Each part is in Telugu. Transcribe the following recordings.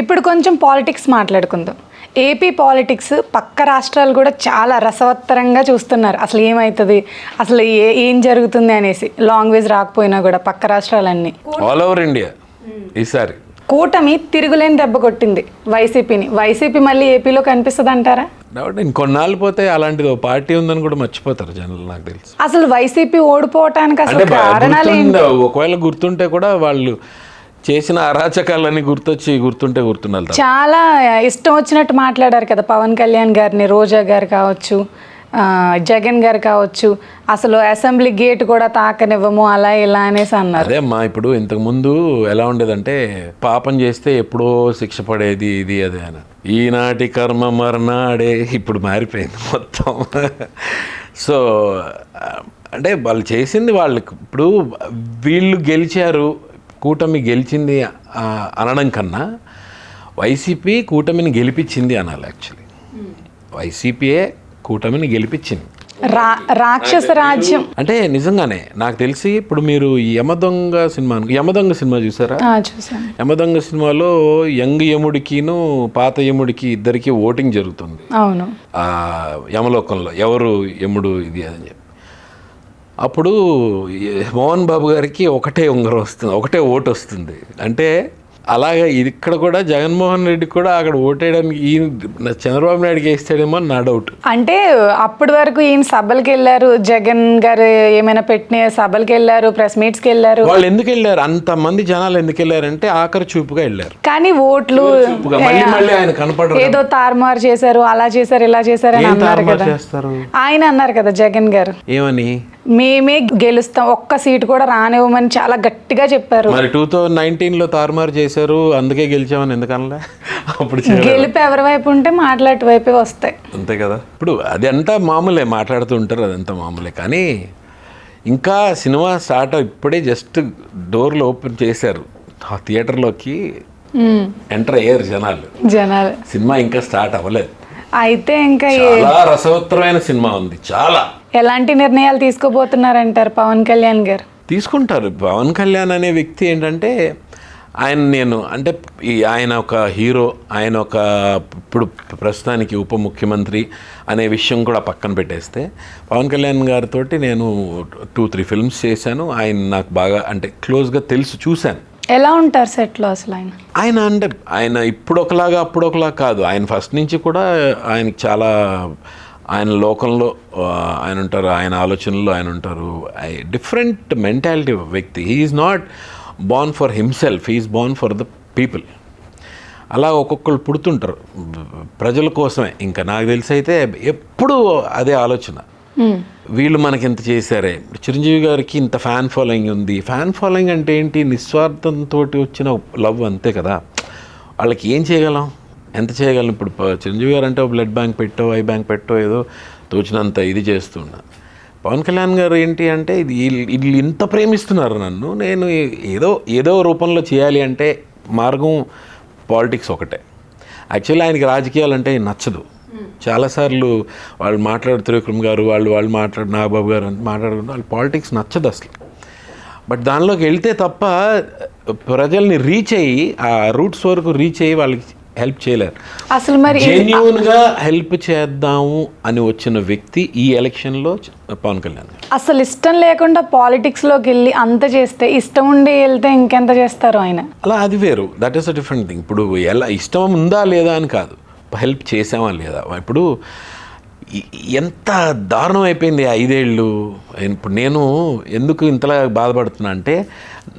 ఇప్పుడు కొంచెం పాలిటిక్స్ మాట్లాడుకుందాం. ఏపీ పాలిటిక్స్ పక్క రాష్ట్రాలు కూడా చాలా రసవత్తరంగా చూస్తున్నారు. అసలు ఏమవుతుంది, అసలు ఏం జరుగుతుంది అనేసి. లాంగ్వేజ్ రాకపోయినా కూడా పక్క రాష్ట్రాలన్నీ ఆల్ ఓవర్ ఇండియా ఈసారి కూటమి తిరుగులేని దెబ్బ కొట్టింది వైసీపీని. వైసీపీ మళ్ళీ ఏపీలో కనిపిస్తుంది అంటారా? డౌట్ ఇంకొన్నాళ్ళు పోతే అలాంటిది ఓ పార్టీ ఉందని కూడా మర్చిపోతారు జనాలు, నాకు తెలుసు. అసలు వైసీపీ ఓడిపోవటానికి అసలు కారణాలు ఏంటి? ఒకవేళ గుర్తుంటే కూడా వాళ్ళు చేసిన అరాచకాలన్నీ గుర్తుండాలి. చాలా ఇష్టం వచ్చినట్టు మాట్లాడారు కదా పవన్ కళ్యాణ్ గారిని, రోజా గారు కావచ్చు, జగన్ గారు కావచ్చు. అసలు అసెంబ్లీ గేట్ కూడా తాకనివ్వము అలా ఇలా అనేసి అన్నారు. అదే అమ్మా, ఇప్పుడు ఇంతకుముందు ఎలా ఉండేదంటే పాపం చేస్తే ఎప్పుడో శిక్ష పడేది ఇది అదే అని. ఈనాటి కర్మ మర్నాడే ఇప్పుడు మారిపోయింది మొత్తం. సో అంటే వాళ్ళు చేసింది వాళ్ళకి, ఇప్పుడు వీళ్ళు గెలిచారు, కూటమి గెలిచింది అనడం కన్నా వైసీపీ కూటమిని గెలిపించింది అనాలి. యాక్చువల్లీ వైసీపీయే కూటమిని గెలిపించింది. రాక్షస రాజ్యం అంటే నిజంగానే నాకు తెలిసి ఇప్పుడు మీరు యమదొంగ సినిమా చూసారా? చూసాను. యమదొంగ సినిమాలో యంగ్ యముడికిను పాత యముడికి ఇద్దరికి ఓటింగ్ జరుగుతుంది. అవును. యమలోకంలో ఎవరు యముడు ఇది అని చెప్పి. అప్పుడు మోహన్ బాబు గారికి ఒకటే ఉంగరం వస్తుంది, ఒకటే ఓటు వస్తుంది. అంటే అలాగే ఇక్కడ కూడా జగన్మోహన్ రెడ్డి కూడా అక్కడ ఓటేయడానికి ఈయన చంద్రబాబు నాయుడుకి వేస్తాడేమో నా డౌట్. అంటే అప్పటి వరకు ఈయన సభలకు వెళ్ళారు, జగన్ గారు ఏమైనా పెట్టిన సభలకు వెళ్ళారు, ప్రెస్ మీట్స్కి వెళ్ళారు. వాళ్ళు ఎందుకు వెళ్ళారు, అంతమంది జనాలు ఎందుకు వెళ్ళారంటే ఆఖరి చూపుగా వెళ్ళారు. కానీ ఓట్లు మళ్ళీ ఆయన కనపడరు, ఏదో తారుమారు చేశారు, అలా చేశారు ఇలా చేశారు అని అన్నారు కదా. ఆయన అన్నారు కదా జగన్ గారు, ఏమని మేమే గెలుస్తాం, ఒక్క సీటు కూడా రానివ్వమని చాలా గట్టిగా చెప్పారు. మరి 2019లో తారుమారు చేశారు, అందుకే గెలిచామని ఎందుకనలే? అప్పుడు గెలుపు ఎవరి వైపు ఉంటే మాట్లాడే వైపే వస్తాయి, అంతే కదా. ఇప్పుడు అది అంతా మామూలే, మాట్లాడుతూ ఉంటారు, అదంతా మామూలే. కానీ ఇంకా సినిమా స్టార్ట్ ఇప్పుడే జస్ట్ డోర్లు ఓపెన్ చేశారు, ఆ థియేటర్లోకి ఎంటర్ అయ్యారు జనాలు. సినిమా ఇంకా స్టార్ట్ అవ్వలేదు. అయితే ఇంకా చాలా రసవత్తరమైన సినిమా ఉంది. చాలా ఎలాంటి నిర్ణయాలు తీసుకోబోతున్నారంటారు పవన్ కళ్యాణ్ గారు? తీసుకుంటారు. పవన్ కళ్యాణ్ అనే వ్యక్తి ఏంటంటే ఆయన ఒక హీరో, ఆయన ఒక ఇప్పుడు ప్రస్తుతానికి ఉప ముఖ్యమంత్రి అనే విషయం కూడా పక్కన పెట్టేస్తే, పవన్ కళ్యాణ్ గారితో నేను 2-3 ఫిల్మ్స్ చేశాను. ఆయన నాకు బాగా క్లోజ్గా తెలుసు, చూశాను. ఎలా ఉంటారు సెట్లో అసలు ఆయన ఇప్పుడు ఒకలాగా అప్పుడు ఒకలాగా కాదు. ఆయన ఫస్ట్ నుంచి కూడా ఆయనకి చాలా, ఆయన లోకంలో ఆయన ఉంటారు, ఆయన ఆలోచనలో ఆయన ఉంటారు. డిఫరెంట్ మెంటాలిటీ వ్యక్తి. He is not Born for himself, he is Born for the people. అలా ఒక్కొక్కరు పుడుతుంటారు ప్రజల కోసమే. ఇంకా నాకు తెలిసి అయితే ఎప్పుడు అదే ఆలోచన. వీళ్ళు మనకి ఇంత చేశారే, చిరంజీవి గారికి ఇంత ఫ్యాన్ ఫాలోయింగ్ ఉంది. ఫ్యాన్ ఫాలోయింగ్ అంటే ఏంటి? నిస్వార్థంతో వచ్చిన లవ్, అంతే కదా. వాళ్ళకి ఏం చేయగలం, ఎంత చేయగలం? ఇప్పుడు చిరంజీవి గారు అంటే బ్లడ్ బ్యాంక్ పెట్టో, ఐ బ్యాంక్ పెట్టో, ఏదో తోచినంత ఇది చేస్తున్నా. పవన్ కళ్యాణ్ గారు ఏంటి అంటే వీళ్ళు ఇంత ప్రేమిస్తున్నారు నన్ను, నేను ఏదో రూపంలో చేయాలి అంటే మార్గం పాలిటిక్స్ ఒకటే. యాక్చువల్లీ ఆయనకి రాజకీయాలు అంటే నచ్చదు. చాలాసార్లు వాళ్ళు త్రివిక్రమ్ గారు వాళ్ళు నాగబాబు గారు మాట్లాడుకుంటే వాళ్ళు పాలిటిక్స్ నచ్చదు అసలు. బట్ దానిలోకి వెళ్తే తప్ప ప్రజల్ని రీచ్ అయ్యి, ఆ రూట్స్ వరకు రీచ్ అయ్యి వాళ్ళకి హెల్ప్ చేయలేరు. అసలు మరి జెన్యూన్గా హెల్ప్ చేద్దాము అని వచ్చిన వ్యక్తి ఈ ఎలక్షన్లో పవన్ కళ్యాణ్. అసలు ఇష్టం లేకుండా పాలిటిక్స్లోకి వెళ్ళి అంత చేస్తే, ఇష్టం ఉండి వెళ్తే ఇంకెంత చేస్తారు ఆయన? అలా అది వేరు, that is a different thing. ఇప్పుడు ఎలా ఇష్టం ఉందా లేదా అని కాదు, హెల్ప్ చేసామా లేదా. ఇప్పుడు ఎంత దారుణం అయిపోయింది 5 ఏళ్ళు. ఇప్పుడు నేను ఎందుకు ఇంతలా బాధపడుతున్నా అంటే,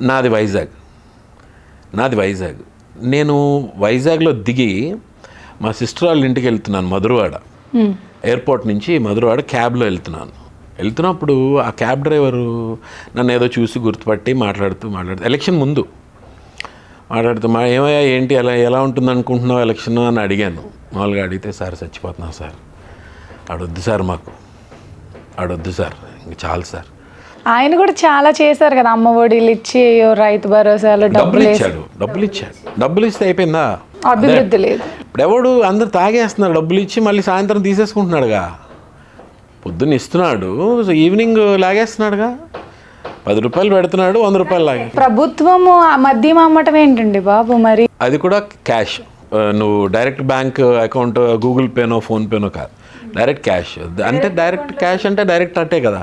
నాది వైజాగ్. నేను వైజాగ్లో దిగి మా సిస్టర్ వాళ్ళ ఇంటికి వెళ్తున్నాను, మధురవాడ. ఎయిర్పోర్ట్ నుంచి మధురవాడ క్యాబ్లో వెళ్తున్నప్పుడు ఆ క్యాబ్ డ్రైవరు నన్ను ఏదో చూసి గుర్తుపట్టి మాట్లాడుతూ ఎలక్షన్ ముందు మాట్లాడుతూ ఏమయ్యా ఏంటి ఎలా ఉంటుంది అనుకుంటున్నావు ఎలక్షన్ అని అడిగాను. మామూలుగా అడిగితే, సార్ చచ్చిపోతున్నా సార్, ఆడొద్దు సార్, ఆడొద్దు సార్, ఇంక చాలు సార్. ఆయన కూడా చాలా చేశారు కదా, అమ్మ ఒడిలు ఇచ్చి, రైతు భరోసాలు డబ్బులు ఇచ్చాడు. డబ్బులు ఇస్తే అయిపోయిందా? అభివృద్ధి లేదు. ఇప్పుడు ఎవడు అందరు తాగేస్తున్నారు, డబ్బులు ఇచ్చి మళ్ళీ సాయంత్రం తీసేసుకుంటున్నాడుగా. పొద్దున్న ఇస్తున్నాడు, ఈవినింగ్ లాగేస్తున్నాడుగా. ₹10 పెడుతున్నాడు, ₹100 లాగే. ప్రభుత్వము ఆ మద్యం అమ్మటం ఏంటండి బాబు మరి? అది కూడా క్యాష్. నువ్వు డైరెక్ట్ బ్యాంక్ అకౌంట్, గూగుల్ పేనో ఫోన్పేనో కాదు, డైరెక్ట్ క్యాష్. అంటే డైరెక్ట్ క్యాష్ అంటే డైరెక్ట్ అట్టే కదా.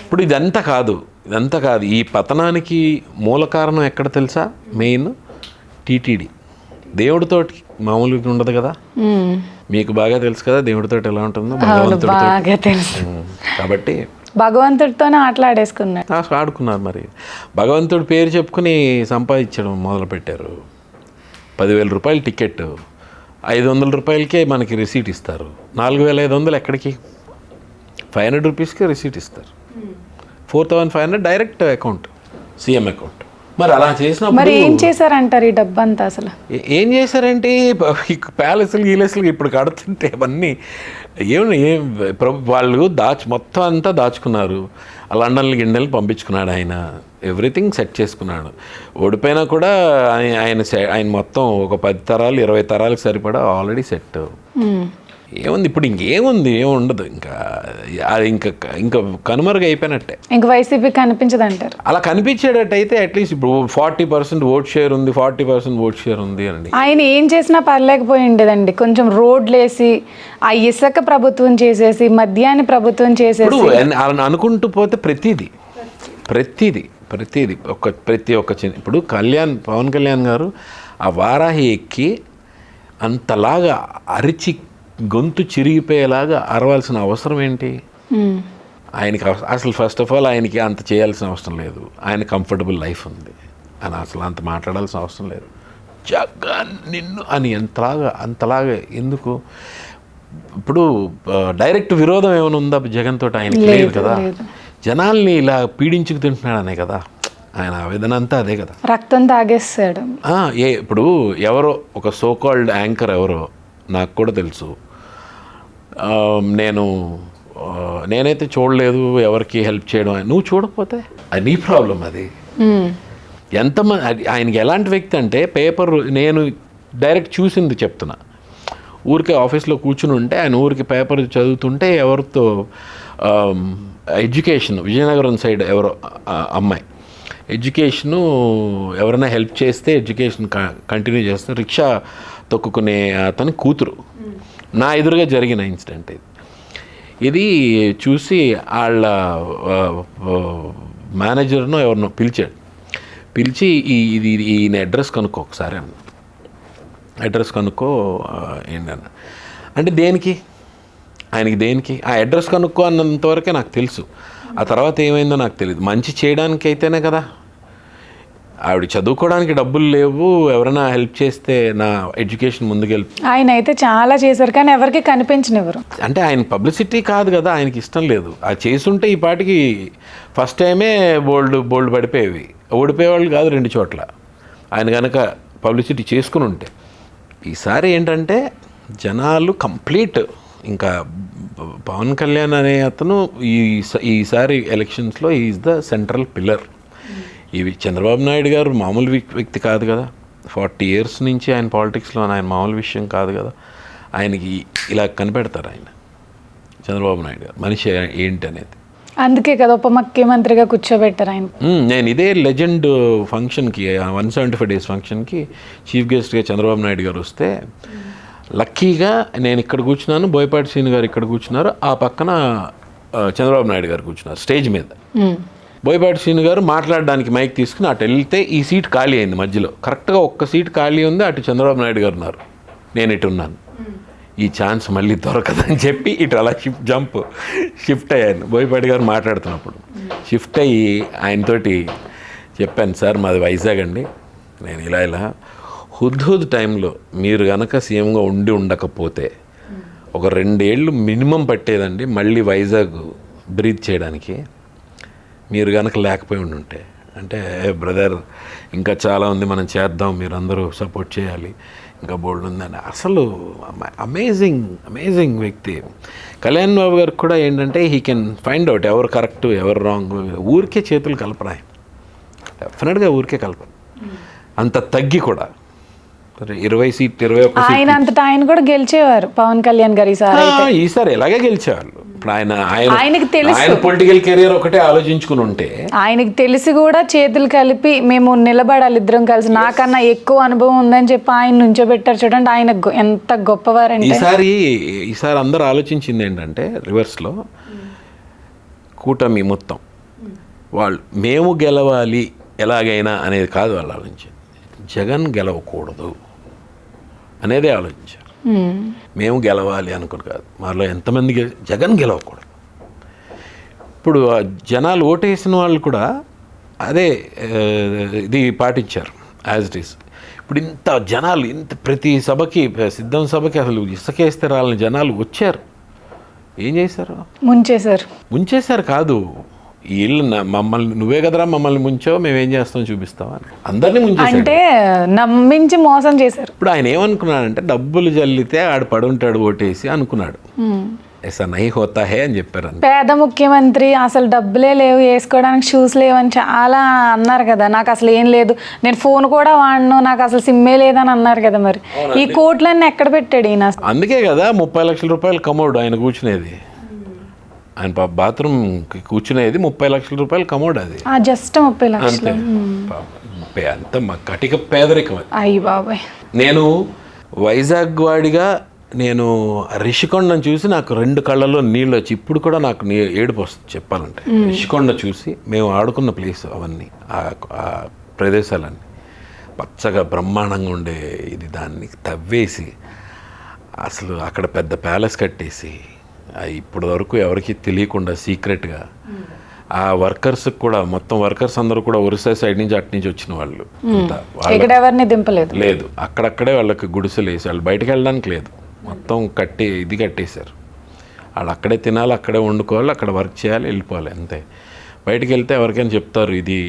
ఇప్పుడు ఇదంతా కాదు. ఈ పతనానికి మూల కారణం ఎక్కడ తెలుసా? Main TTD. దేవుడితోటి మామూలుగా ఉండదు కదా, మీకు బాగా తెలుసు కదా దేవుడితోటి ఎలా ఉంటుందో. బాగా తెలుసు. కాబట్టి భగవంతుడితోనే ఆటలాడేసుకున్నాడు. ఆడుకున్నారు. మరి భగవంతుడి పేరు చెప్పుకుని సంపాదించడం మొదలుపెట్టారు. ₹10,000 టికెట్, ₹500కే మనకి రిసీట్ ఇస్తారు. 4,500 ఎక్కడికి? ₹500కి రిసీట్ ఇస్తారు. 4,500 డైరెక్ట్ అకౌంట్, సీఎం అకౌంట్. మరి అలా చేసినప్పుడు మరి ఏం చేశారంటారు ఈ డబ్బంతా? అసలు ఏం చేశారంటే ప్యాలెస్లు ఇప్పుడు కడుతుంటే అవన్నీ వాళ్ళు మొత్తం అంతా దాచుకున్నారు. లండన్లు గిండెలు పంపించుకున్నాడు ఆయన. ఎవ్రీథింగ్ సెట్ చేసుకున్నాడు. ఓడిపోయినా కూడా ఆయన మొత్తం ఒక 10 తరాలు 20 తరాలకు సరిపడా ఆల్రెడీ సెట్. ఏముంది ఇప్పుడు? ఇంకేముంది? ఏముండదు ఇంకా. అది ఇంకా కనుమరుగు అయిపోయినట్టే. ఇంక వైసీపీ కనిపించదు అంటారు. అలా కనిపించేటట్టయితే అట్లీస్ట్ ఇప్పుడు 40% ఓట్ షేర్ ఉంది, 40% ఓట్ షేర్ ఉంది అండి. ఆయన ఏం చేసినా పర్లేకపోయి ఉండేదండి. కొంచెం రోడ్లు వేసి, ఆ ఇసుక ప్రభుత్వం చేసేసి, మద్యాన్ని ప్రభుత్వం చేసేసి అనుకుంటూ పోతే ప్రతిదీ ప్రతి ఒక్క ఇప్పుడు పవన్ కళ్యాణ్ గారు ఆ వారాహి ఎక్కి అంతలాగా అరిచి గొంతు చిరిగిపోయేలాగా అరవాల్సిన అవసరం ఏంటి ఆయనకి? అసలు ఫస్ట్ ఆఫ్ ఆల్ ఆయనకి అంత చేయాల్సిన అవసరం లేదు. ఆయన కంఫర్టబుల్ లైఫ్ ఉంది. ఆయన అసలు అంత మాట్లాడాల్సిన అవసరం లేదు. జగన్ నిన్ను అని అంతలాగా ఎందుకు? ఇప్పుడు డైరెక్ట్ విరోధం ఏమైనా ఉందా జగన్ తోటి? ఆయనకి లేదు కదా. జనాల్ని ఇలా పీడించుకు తింటున్నాడనే కదా ఆయన ఆవేదన అంతా, అదే కదా. రక్తం తాగేస్తాడు. ఇప్పుడు ఎవరో ఒక సోకాల్డ్ యాంకర్ ఎవరో నాకు కూడా తెలుసు. నేనైతే చూడలేదు ఎవరికి హెల్ప్ చేయడం. నువ్వు చూడకపోతే అది నీ ప్రాబ్లం. అది ఎంతమంది ఆయనకి ఎలాంటి వ్యక్తి అంటే, పేపర్ నేను డైరెక్ట్ చూసింది చెప్తున్నా. ఊరికే ఆఫీస్లో కూర్చుని ఉంటే ఆయన ఊరికి పేపర్ చదువుతుంటే ఎవరితో ఎడ్యుకేషన్, విజయనగరం సైడ్ ఎవరో అమ్మాయి ఎడ్యుకేషను ఎవరైనా హెల్ప్ చేస్తే ఎడ్యుకేషన్ కంటిన్యూ చేస్తే రిక్షా తొక్కుకునే అతని కూతురు. నా ఎదురుగా జరిగిన ఇన్సిడెంట్ ఇది చూసి వాళ్ళ మేనేజర్ను ఎవరినో పిలిచి ఈయన అడ్రస్ కనుక్కో ఒకసారి అన్న. అడ్రస్ కనుక్కో ఏంటన్న అంటే దేనికి? ఆయనకి దేనికి? ఆ అడ్రస్ కనుక్కో అన్నంతవరకే నాకు తెలుసు. ఆ తర్వాత ఏమైందో నాకు తెలియదు. మంచి చేయడానికి అయితేనే కదా. ఆవిడ చదువుకోవడానికి డబ్బులు లేవు, ఎవరైనా హెల్ప్ చేస్తే నా ఎడ్యుకేషన్ ముందుకెళ్ళి. ఆయన అయితే చాలా చేశారు కానీ ఎవరికి కనిపించనివ్వరు. అంటే ఆయన పబ్లిసిటీ కాదు కదా, ఆయనకి ఇష్టం లేదు. అది చేసుంటే ఈ పాటికి ఫస్ట్ టైమే బోల్డ్ పడిపోయేవి. ఓడిపోయేవాళ్ళు కాదు 2 చోట్ల. ఆయన కనుక పబ్లిసిటీ చేసుకుని ఉంటే. ఈసారి ఏంటంటే జనాలు కంప్లీట్ ఇంకా పవన్ కళ్యాణ్ అనే అతను ఈసారి ఎలక్షన్స్లో ఈజ్ ద సెంట్రల్ పిల్లర్. ఇవి చంద్రబాబు నాయుడు గారు మామూలు వ్యక్తి కాదు కదా. 40 years నుంచి ఆయన పాలిటిక్స్లో, ఆయన మామూలు విషయం కాదు కదా. ఆయనకి ఇలా కనిపెడతారు ఆయన చంద్రబాబు నాయుడు గారు మనిషి ఏంటి అనేది. అందుకే కదా ఉప ముఖ్యమంత్రిగా కూర్చోబెట్టారు ఆయన. నేను ఇదే లెజెండ్ ఫంక్షన్కి, 175 days ఫంక్షన్కి చీఫ్ గెస్ట్గా చంద్రబాబు నాయుడు గారు వస్తే లక్కీగా నేను ఇక్కడ కూర్చున్నాను, బోయపాటి శ్రీను గారు ఇక్కడ కూర్చున్నారు, ఆ పక్కన చంద్రబాబు నాయుడు గారు కూర్చున్నారు స్టేజ్ మీద. బోయపాటి శ్రీను గారు మాట్లాడడానికి మైక్ తీసుకుని అటు వెళ్తే ఈ సీట్ ఖాళీ అయింది మధ్యలో. కరెక్ట్గా ఒక్క సీట్ ఖాళీ ఉంది, అటు చంద్రబాబు నాయుడు గారు ఉన్నారు, నేను ఇటు ఉన్నాను. ఈ ఛాన్స్ మళ్ళీ దొరకదని చెప్పి ఇటు అలా షిఫ్ట్ అయ్యాను. బోయపాటి గారు మాట్లాడుతున్నప్పుడు షిఫ్ట్ అయ్యి ఆయనతోటి చెప్పాను, సార్ మాది వైజాగ్ అండి, నేను ఇలా హుద్హుద్ టైంలో మీరు కనుక సీఎంగా ఉండకపోతే ఒక 2 ఏళ్ళు మినిమం పట్టేదండి మళ్ళీ వైజాగ్ బ్రీత్ చేయడానికి, మీరు కనుక లేకపోయి ఉంటే. అంటే బ్రదర్ ఇంకా చాలా ఉంది మనం చేద్దాం, మీరు అందరూ సపోర్ట్ చేయాలి, ఇంకా బోల్డ్ ఉందని. అసలు అమేజింగ్ వ్యక్తి. కళ్యాణ్ బాబు గారికి కూడా ఏంటంటే హీ కెన్ ఫైండ్ అవుట్ ఎవరు కరెక్ట్ ఎవరు రాంగ్. ఊరికే చేతులు కలపరా ఆయన, డెఫినెట్గా ఊరికే కలపరు. అంత తగ్గి కూడా 20 seat 21 ఆయన అంతటా ఆయన కూడా గెలిచేవారు పవన్ కళ్యాణ్ గారు ఈసారి ఎలాగే గెలిచేవాళ్ళు. ఇప్పుడు ఆయనకి తెలుసు. ఆయన పొలిటికల్ కెరియర్ ఒకటే ఆలోచించుకుని ఉంటే ఆయనకి తెలిసి కూడా చేతులు కలిపి మేము నిలబడాలి ఇద్దరం కలిసి, నాకన్నా ఎక్కువ అనుభవం ఉందని చెప్పి ఆయన నుంచోబెట్టారు. చూడండి ఆయన ఎంత గొప్పవారంటే. ఈసారి అందరూ ఆలోచించింది ఏంటంటే రివర్స్లో, కూటమి మొత్తం వాళ్ళు మేము గెలవాలి ఎలాగైనా అనేది కాదు వాళ్ళు ఆలోచించింది, జగన్ గెలవకూడదు అనేదే ఆలోచించారు. మేము గెలవాలి అనుకుని కాదు, మాలో ఎంతమంది జగన్ గెలవకూడదు. ఇప్పుడు జనాలు ఓటేసిన వాళ్ళు కూడా అదే ఇది పాటించారు యాజ్ ఇట్ ఈస్. ఇప్పుడు ఇంత జనాలు ప్రతి సభకి, సిద్ధం సభకి అసలు ఇసుకేస్తే రాలని జనాలు వచ్చారు. ఏం చేశారు? ముంచేశారు కాదు, వీళ్ళు మమ్మల్ని, నువ్వే కదరా మమ్మల్ని ముంచావు, మేమేం చేస్తాం చూపిస్తావా అని అందరినీ ముంచేశారు. అంటే నమ్మించి మోసం చేశారు. ఇప్పుడు ఆయన ఏమనుకున్నాడంటే డబ్బులు జల్లితే ఆడు పడుంటాడు ఓటేసి అనుకున్నాడు. ఎసా నహీ హోతా హే అని చెప్పారు. పేద ముఖ్యమంత్రి, అసలు డబ్బులే లేవు, వేసుకోవడానికి షూస్ లేవని చాలా అన్నారు కదా. నాకు అసలు ఏం లేదు, నేను ఫోన్ కూడా వాడను, నాకు అసలు సిమ్మే లేదని అన్నారు కదా. మరి ఈ కోట్లన్నీ ఎక్కడ పెట్టాడు ఈయన? అందుకే కదా 30 లక్షల రూపాయలు కమోడు ఆయన కూర్చునేది. ఆయన బాత్రూమ్ కూర్చునేది 30 లక్షల రూపాయలు కమోడ్. అది జస్ట్ 30 లక్షలు అంత కటిక పేదరికం. అయ్యి బాబాయ్. నేను వైజాగ్ వాడిగా నేను రిషికొండను చూసి నాకు 2 కళ్ళల్లో నీళ్ళు వచ్చి, ఇప్పుడు కూడా నాకు ఏడుపు వస్తుంది చెప్పాలంటే. రిషికొండ చూసి మేము ఆడుకున్న ప్లేస్ అవన్నీ, ఆ ప్రదేశాలన్నీ పచ్చగా బ్రహ్మాండంగా ఉండే ఇది, దాన్ని తవ్వేసి అసలు అక్కడ పెద్ద ప్యాలెస్ కట్టేసి ఇప్పటి వరకు ఎవరికి తెలియకుండా సీక్రెట్గా ఆ వర్కర్స్ కూడా, మొత్తం వర్కర్స్ అందరూ కూడా ఒరిస్సా సైడ్ నుంచి అటు నుంచి వచ్చిన వాళ్ళు, ఎవరిని దింపలేదు, లేదు అక్కడక్కడే వాళ్ళకి గుడిసెలు వేసి వాళ్ళు బయటకు వెళ్ళడానికి లేదు, మొత్తం కట్టేశారు. వాళ్ళు అక్కడే తినాలి, అక్కడే వండుకోవాలి, అక్కడ వర్క్ చేయాలి, వెళ్ళిపోవాలి అంతే. బయటికి వెళ్తే ఎవరికైనా చెప్తారు ఇది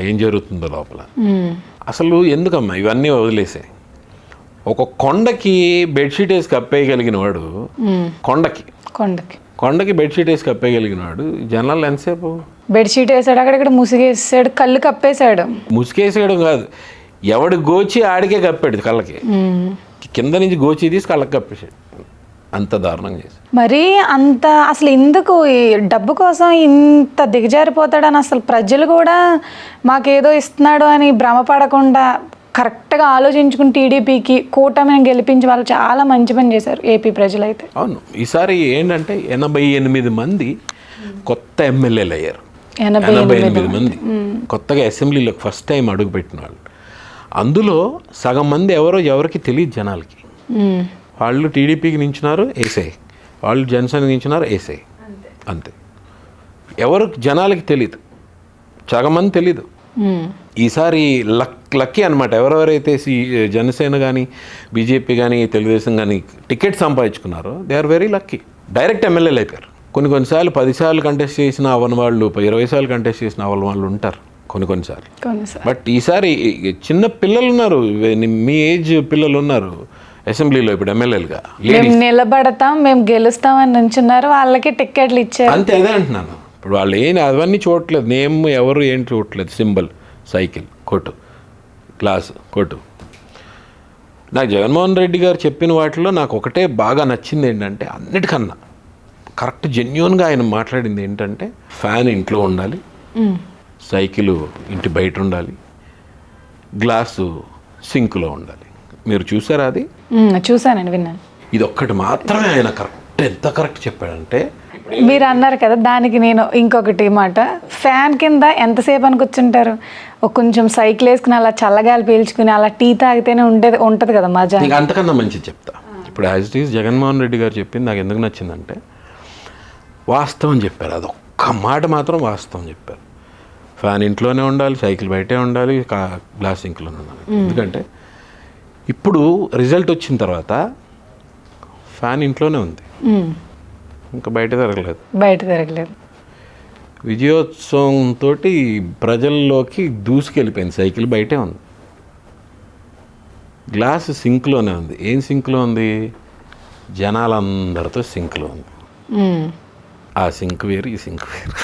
ఏం జరుగుతుందో లోపల. అసలు ఎందుకమ్మా ఇవన్నీ వదిలేసే, ఒక కొండకి బెడ్షీట్ వేసి కప్పేయగలిగిన వాడు, కొండకి బెడ్షీట్ వేసి కప్పేయగలిగిన వాడు జనాలు ఎంతసేపు బెడ్షీట్ వేసాడు, అక్కడక్కడ ముసిగేసాడు, కళ్ళు కప్పేశాడు. ముసిగేసేయడం కాదు, ఎవడు గోచి ఆడికే కప్పాడు కళ్ళకి, కింద నుంచి గోచి తీసి కళ్ళకి కప్పేసాడు. అంత దారుణంగా చేశాడు. మరి అంత అసలు ఎందుకు డబ్బు కోసం ఇంత దిగజారిపోతాడని అసలు ప్రజలు కూడా మాకేదో ఇస్తున్నాడు అని భ్రమపడకుండా కరెక్ట్గా ఆలోచించుకుని టీడీపీకి కూటమిని గెలిపించి వాళ్ళు చాలా మంచి పని చేశారు ఏపీ ప్రజలైతే. అవును, ఈసారి ఏంటంటే 88 మంది కొత్త ఎమ్మెల్యేలు అయ్యారు. 88 మంది కొత్తగా అసెంబ్లీలోకి ఫస్ట్ టైం అడుగుపెట్టిన వాళ్ళు. అందులో సగం మంది ఎవరికి తెలియదు జనాలకి. వాళ్ళు టీడీపీకి నించున్నారు ఏసై, వాళ్ళు జనసేనకి నించున్నారు ఏసై, అంతే. ఎవరు జనాలకి తెలియదు, సగం మంది తెలీదు. ఈసారి లక్కీ అనమాట. ఎవరెవరైతే జనసేన కానీ బీజేపీ కానీ తెలుగుదేశం కానీ టికెట్ సంపాదించుకున్నారో they are very lucky, direct ఎమ్మెల్యేలు అయిపోయారు. కొన్నిసార్లు 10 సార్లు కంటెస్ట్ చేసిన అవన్న వాళ్ళు, 20 సార్లు కంటెస్ట్ చేసిన అవన్న వాళ్ళు ఉంటారు కొన్నిసార్లు. బట్ ఈసారి చిన్న పిల్లలు ఉన్నారు, మీ ఏజ్ పిల్లలు ఉన్నారు అసెంబ్లీలో ఇప్పుడు ఎమ్మెల్యేలుగా. నిలబడతాం, మేము గెలుస్తాం అని నుంచున్నారు, వాళ్ళకి టికెట్లు ఇచ్చారు అంతే. అదే అంటున్నాను, ఇప్పుడు వాళ్ళు అవన్నీ చూడట్లేదు, నేమ్ ఎవరు ఏం చూడట్లేదు, సింబల్ సైకిల్ కొట్టు, గ్లాసు కొట్టు. నాకు జగన్మోహన్ రెడ్డి గారు చెప్పిన వాటిలో నాకు ఒకటే బాగా నచ్చింది ఏంటంటే, అన్నిటికన్నా కరెక్ట్ జెన్యూన్గా ఆయన మాట్లాడింది ఏంటంటే, ఫ్యాన్ ఇంట్లో ఉండాలి, సైకిల్ ఇంటి బయట ఉండాలి, గ్లాసు సింక్లో ఉండాలి. మీరు చూసారా అది? చూసానండి, విన్నాను. ఇది ఒక్కటి మాత్రమే ఆయన కరెక్ట్, ఎంత కరెక్ట్ చెప్పాడంటే. మీరు అన్నారు కదా, దానికి నేను ఇంకొకటి మాట, ఫ్యాన్ కింద ఎంతసేపు అని కూర్చుంటారు, కొంచెం సైకిల్ వేసుకుని అలా చల్లగాలి పీల్చుకుని అలా టీ తాగితేనే ఉంటుంది కదా మజా. ఇంకా అంతకన్నా మంచిది చెప్తా. ఇప్పుడు as it is Jaganmohan Reddy గారు చెప్పింది నాకు ఎందుకు నచ్చిందంటే, వాస్తవం చెప్పారు. అదొక్క మాట మాత్రం వాస్తవం చెప్పారు. ఫ్యాన్ ఇంట్లోనే ఉండాలి, సైకిల్ బయటే ఉండాలి, గ్లాస్ ఇంట్లోనే ఉండాలి. ఎందుకంటే ఇప్పుడు రిజల్ట్ వచ్చిన తర్వాత ఫ్యాన్ ఇంట్లోనే ఉంది, ఇంకా బయట తిరగలేదు. విజయోత్సవంతో ప్రజల్లోకి దూసుకెళ్ళిపోయింది, సైకిల్ బయటే ఉంది, గ్లాస్ సింక్లోనే ఉంది. ఏం సింక్లో ఉంది? జనాలందరితో సింక్లో ఉంది. ఆ సింక్ వేరు, ఈ సింక్ వేరు,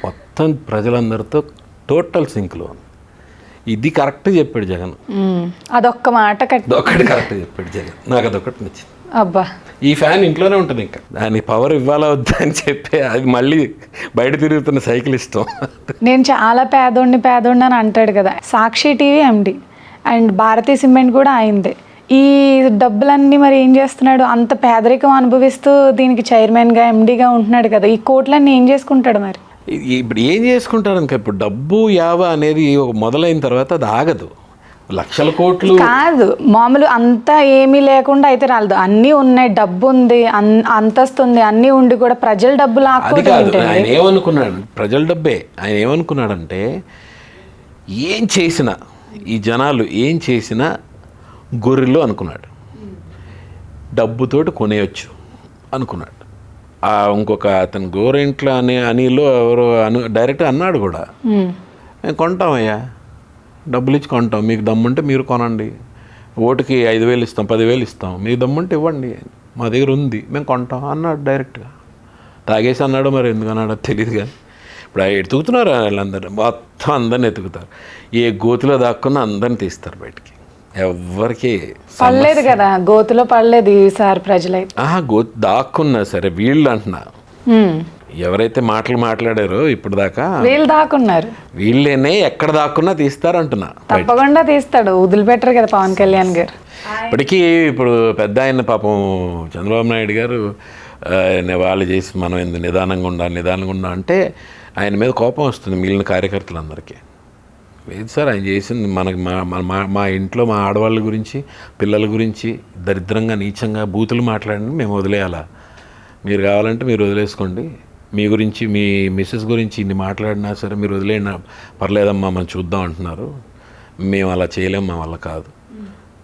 మొత్తం ప్రజలందరితో టోటల్ సింక్లో ఉంది. ఇది కరెక్ట్ చెప్పాడు జగన్. అదొక్క మాట ఒకటి కరెక్ట్ చెప్పాడు జగన్, నాకు అదొకటి నచ్చింది. అబ్బా, ఈ ఫ్యాన్ ఇంట్లోనే ఉంటుంది, ఇంకా దాని పవర్ ఇవ్వాలా వద్దా అని చెప్పి అది మళ్ళీ బయట తిరుగుతున్న సైకిల్ ఇష్టం. నేను చాలా పేదోడిని అని అంటాడు కదా. Sakshi TV MD and Bharatiya cement కూడా అయిందే. ఈ డబ్బులన్నీ మరి ఏం చేస్తున్నాడు? అంత పేదరికం అనుభవిస్తూ దీనికి చైర్మన్గా ఎండీగా ఉంటున్నాడు కదా, ఈ కోట్లన్నీ ఏం చేసుకుంటాడు మరి? ఇప్పుడు ఏం చేసుకుంటారు ఇంకా, ఇప్పుడు డబ్బు యావ అనేది మొదలైన తర్వాత అది ఆగదు. లక్షల కోట్లు కాదు, మామూలు అంతా ఏమీ లేకుండా అయితే రాలేదు. అన్నీ ఉన్నాయి, డబ్బు ఉంది, అంతస్తు ఉంది, అన్నీ ఉండి కూడా ప్రజల డబ్బులు అది కాదు. ఆయన ఏమనుకున్నాడు, ప్రజల డబ్బే. ఆయన ఏమనుకున్నాడంటే ఏం చేసినా ఈ జనాలు ఏం చేసినా గొర్రెలు అనుకున్నాడు, డబ్బుతోటి కొనేయచ్చు అనుకున్నాడు. ఇంకొక అతను గోరెంట్ల అనిలో ఎవరో డైరెక్ట్ అన్నాడు కూడా, మేము కొంటామయ్యా, డబ్బులు ఇచ్చి కొంటాం, మీకు దమ్ముంటే మీరు కొనండి, ఓటుకి 5,000 ఇస్తాం, 10,000 ఇస్తాం, మీకు దమ్ముంటే ఇవ్వండి, మా దగ్గర ఉంది, మేము కొంటాం అన్నాడు డైరెక్ట్గా. తాగేసి అన్నాడు, మరి ఎందుకు అన్నాడో తెలియదు. కానీ ఇప్పుడు ఎతుకుతున్నారు వాళ్ళందరూ, మొత్తం అందరిని ఎతుకుతారు. ఏ గోతులో దాక్కున్నా అందరిని తీస్తారు బయటికి. ఎవరికి పడలేదు కదా, గోతులో పడలేదు ఈసారి ప్రజలైతే. గోతు దాక్కున్నా సరే వీళ్ళు అంటున్నా, ఎవరైతే మాట్లాడారో ఇప్పుడు దాకా వీళ్ళు దాక్కున్నారు, వీళ్ళేనే ఎక్కడ దాక్కున్నా తీస్తారు అంటున్నా. తప్పకుండా తీస్తాడు, వదిలిపెట్టరు కదా పవన్ కళ్యాణ్ గారు. ఇప్పటికీ ఇప్పుడు పెద్ద ఆయన పాపం చంద్రబాబు నాయుడు గారు వాళ్ళు చేసి మనం ఎందుకు నిదానంగా ఉండా అంటే ఆయన మీద కోపం వస్తుంది మిగిలిన కార్యకర్తలందరికీ. లేదు సార్, ఆయన చేసింది మనకి మా ఇంట్లో మా ఆడవాళ్ళ గురించి, పిల్లల గురించి దరిద్రంగా నీచంగా బూతులు మాట్లాడి మేము వదిలేయాలా? మీరు కావాలంటే మీరు వదిలేసుకోండి, మీ గురించి మీ మిస్సెస్ గురించి ఇన్ని మాట్లాడినా సరే మీరు వదిలేనా పర్లేదమ్మా, మనం చూద్దాం అంటున్నారు. మేము అలా చేయలేము, మా వల్ల కాదు,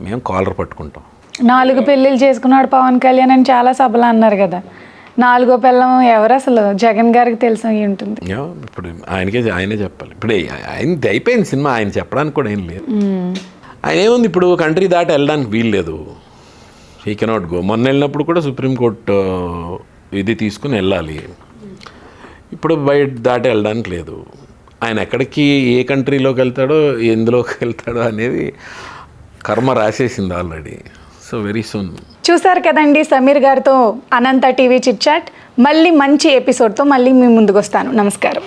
మేము కాలర్ పట్టుకుంటాం. 4 పెళ్ళిళ్ళు చేసుకున్నాడు పవన్ కళ్యాణ్ అని చాలా సభలు అన్నారు కదా, 4వ పిల్లం ఎవరు అసలు? జగన్ గారికి తెలిసి ఉంటుంది. ఇప్పుడు ఆయనే చెప్పాలి. ఇప్పుడు ఆయనది అయిపోయింది సినిమా, ఆయన చెప్పడానికి కూడా ఏం లేదు. ఆయన ఏముంది, ఇప్పుడు కంట్రీ దాటి వెళ్ళడానికి వీలు లేదు, హీ కెనాట్ గో. మొన్న వెళ్ళినప్పుడు కూడా సుప్రీంకోర్టు ఇది తీసుకుని వెళ్ళాలి, ఇప్పుడు బయట దాటి వెళ్ళడానికి లేదు. ఆయన ఎక్కడికి ఏ కంట్రీలోకి వెళ్తాడో ఎందులోకి వెళ్తాడో అనేది కర్మ రాసేసింది ఆల్రెడీ. So very soon. చూసారు కదండి సమీర్ గారితో అనంత టీవీ చిట్ చాట్. మళ్ళీ మంచి ఎపిసోడ్తో మళ్ళీ మీ ముందుకు వస్తాను. నమస్కారం.